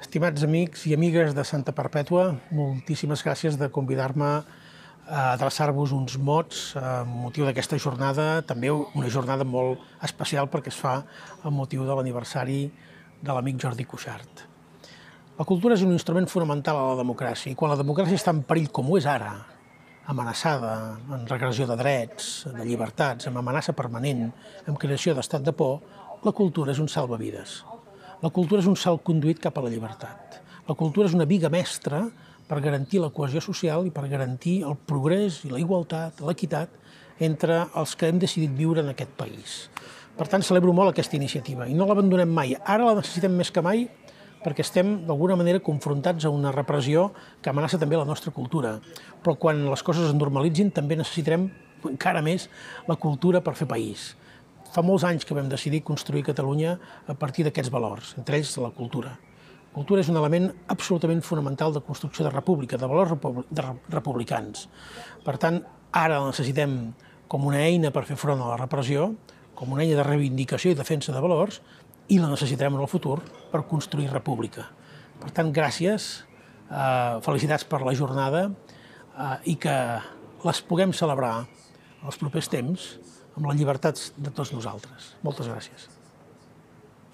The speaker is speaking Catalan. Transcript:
Estimats amics i amigues de Santa Perpètua, moltíssimes gràcies de convidar-me a adreçar-vos uns mots amb motiu d'aquesta jornada, també una jornada molt especial perquè es fa amb motiu de l'aniversari de l'amic Jordi Cuixart. La cultura és un instrument fonamental a la democràcia i quan la democràcia està en perill com ho és ara, amenaçada, en regressió de drets, de llibertats, amb amenaça permanent, amb creació d'estat de por, la cultura és un salvavides. La cultura és un salt conduït cap a la llibertat. La cultura és una biga mestra per garantir la cohesió social i per garantir el progrés i la igualtat, l'equitat entre els que hem decidit viure en aquest país. Per tant, celebro molt aquesta iniciativa i no l'abandonem mai. Ara la necessitem més que mai perquè estem, d'alguna manera, confrontats a una repressió que amenaça també la nostra cultura. Però quan les coses es normalitzin també necessitarem encara més la cultura per fer país. Fa molts anys que vam decidir construir Catalunya a partir d'aquests valors, entre ells la cultura. La cultura és un element absolutament fonamental de construcció de república, de valors republicans. Per tant, ara la necessitem com una eina per fer front a la repressió, com una eina de reivindicació i defensa de valors, i la necessitarem en el futur per construir república. Per tant, gràcies, felicitats per la jornada i que les puguem celebrar els propers temps amb la llibertat de tots nosaltres. Moltes gràcies.